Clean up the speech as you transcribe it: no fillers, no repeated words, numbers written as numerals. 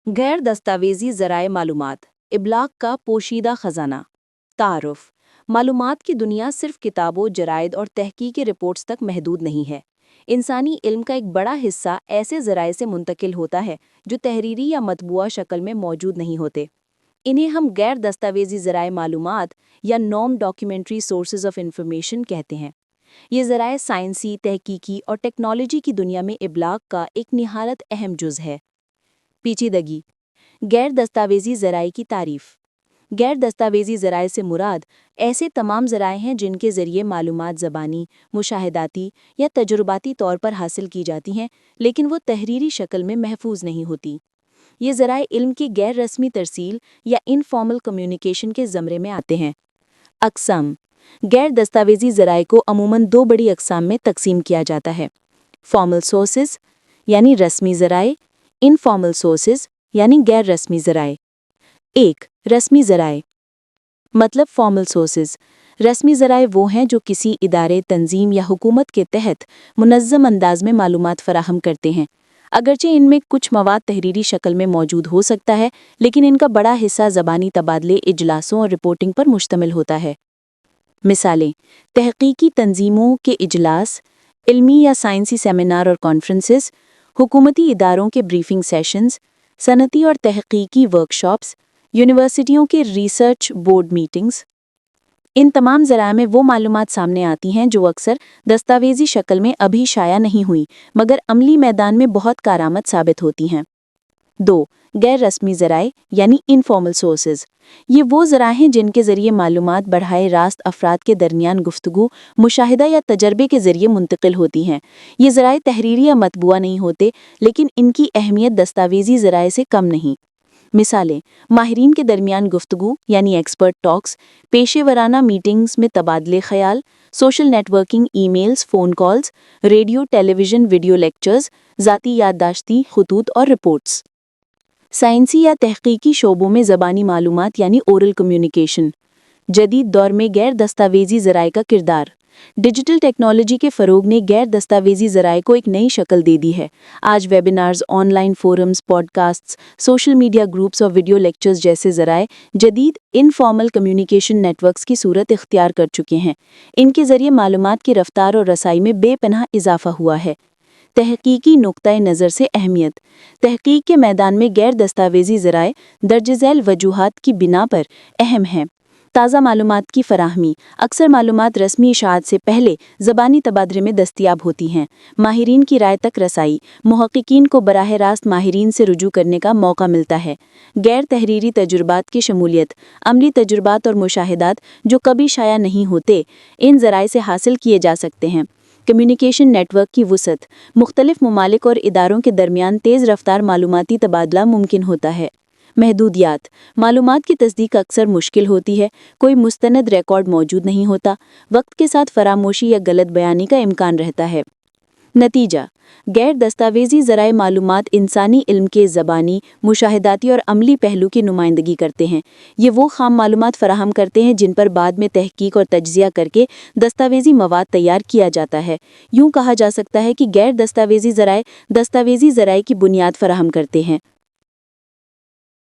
गैर दस्तावेजी ज़राए मालूमात, इब्लाग का पोशीदा ख़जाना। तारुफ, मालूमात की दुनिया सिर्फ किताबों, जराइद और तहकीकी रिपोर्ट्स तक महदूद नहीं है। इंसानी इल्म का एक बड़ा हिस्सा ऐसे ज़राए से मुंतकिल होता है जो तहरीरी या मतबूआ शक्ल में मौजूद नहीं होते। इन्हें हम गैर दस्तावेजी ज़राए मालूमात या non documentary sources of information कहते हैं। ये ज़राए साइंसी, तहकीकी और टेक्नोलॉजी की दुनिया में इब्लाग का एक निहायत अहम जुज़ है। पेचीदगी। गैर दस्तावेजी ज़राए की तारीफ़। गैर दस्तावेजी ज़राए से मुराद ऐसे तमाम ज़राए हैं जिनके ज़रिए मालूमात ज़बानी, मुशाहिदाती या तजुर्बाती तौर पर हासिल की जाती हैं, लेकिन वो तहरीरी शक्ल में महफूज नहीं होती। ये ज़राए इल्म की गैर रस्मी तरसील या इनफॉर्मल कम्युनिकेशन के ज़मरे में आते हैं। अक़साम। गैर दस्तावेजी ज़राए को अमूमन दो बड़ी अक़साम में तकसीम किया जाता है। फॉर्मल सोर्सेज यानी रस्मी ज़राए, इनफॉर्मल सोर्सेज यानी गैर रस्मी ज़राए। 1. रस्मी ज़राए मतलब फॉर्मल सोर्सेज। रस्मी ज़राए वो हैं जो किसी इदारे, तंजीम या हुकूमत के तहत मुनज़्ज़म अंदाज में मालूमात फ़राहम करते हैं। अगरचे इनमें कुछ मवाद तहरीरी शक्ल में मौजूद हो सकता है, लेकिन इनका बड़ा हिस्सा ज़बानी तबादले, इजलासों और रिपोर्टिंग पर मुश्तमिल होता है। मिसालें: तहकीकी तंजीमों के इजलास, इल्मी या साइंसी सेमिनार और कॉन्फ्रेंसेस, हुकूमती इदारों के ब्रीफिंग सेशंस, सनती और तहकीकी वर्कशॉप्स, यूनिवर्सिटियों के रिसर्च बोर्ड मीटिंग्स। इन तमाम ज़राए में वो मालूमात सामने आती हैं जो अक्सर दस्तावेजी शक्ल में अभी शाया नहीं हुई, मगर अमली मैदान में बहुत कारआमद साबित होती हैं। 2. गैर रस्मी ज़राए यानी इनफॉर्मल सोर्सेज। ये वो ज़राए हैं जिनके ज़रिए मालूमात बढ़ाए रास्त अफराद के दरमियान गुफ्तगू, मुशाहिदा या तजर्बे के ज़रिए मुंतकिल होती हैं। ये ज़राए तहरीरी या मतबूआ नहीं होते, लेकिन इनकी अहमियत दस्तावेजी ज़राए से कम नहीं। मिसालें: माहिरीन के दरमियान गुफ्तगू यानी एक्सपर्ट टॉक्स, पेशेवराना मीटिंग्स में तबादले ख्याल, social networking, emails, phone calls, radio, television, video lectures, ज़ाती याददाश्ती खतूत और रिपोर्ट्स। साइंसी या तहकीकी शोबों में ज़बानी मालूमात यानी ओरल कम्युनिकेशन। जदीद दौर में गैर दस्तावेजी ज़राए का किरदार। डिजिटल टेक्नोलॉजी के फ़रोग ने गैर दस्तावेजी ज़राए को एक नई शक्ल दे दी है। आज webinars, online forums, podcasts, social media groups और वीडियो लेक्चर्स जैसे ज़राए जदीद इनफॉर्मल कम्युनिकेशन नेटवर्क्स की सूरत इख्तियार कर चुके हैं। इनके ज़रिए मालूमात की रफ्तार और रसाई में बेपनाह इजाफा हुआ है। तहकीकी नुक्ता नज़र से अहमियत। तहकीक के मैदान में गैर दस्तावेजी ज़राए दर्ज झैल वजूहात की बिना पर अहम हैं। ताज़ा मालूमात की फराहमी। अक्सर मालूमात रस्मी इशाअत से पहले ज़बानी तबादले में दस्तियाब होती हैं। माहिरीन की राय तक रसाई। मुहक्किकीन को बराह रास्त माहिरीन से रुजू करने का मौका मिलता है। गैर तहरीरी तजुर्बात की शमूलियत। अमली तजुर्बात और मुशाहिदात जो कभी शाया नहीं होते, इन ज़राए से हासिल किए जा सकते हैं। कम्युनिकेशन नेटवर्क की वुसअत। मुख्तलिफ ममालिक और इदारों के दरमियान तेज़ रफ्तार मालूमाती तबादला मुमकिन होता है। महदूदियात। मालूमात की तस्दीक अक्सर मुश्किल होती है, कोई मुस्तनद रिकॉर्ड मौजूद नहीं होता, वक्त के साथ फरामोशी या गलत बयानी का इम्कान रहता है। नतीजा: गैर दस्तावेजी ज़राए मालूमात इंसानी इल्म के ज़बानी, मुशाहिदाती और अमली पहलू की नुमाइंदगी करते हैं। ये वो खाम मालूमात फराहम करते हैं जिन पर बाद में तहकीक और तज्ज़िया करके दस्तावेजी मवाद तैयार किया जाता है। यूँ कहा जा सकता है कि गैर दस्तावेजी ज़राए की बुनियाद फराहम करते हैं।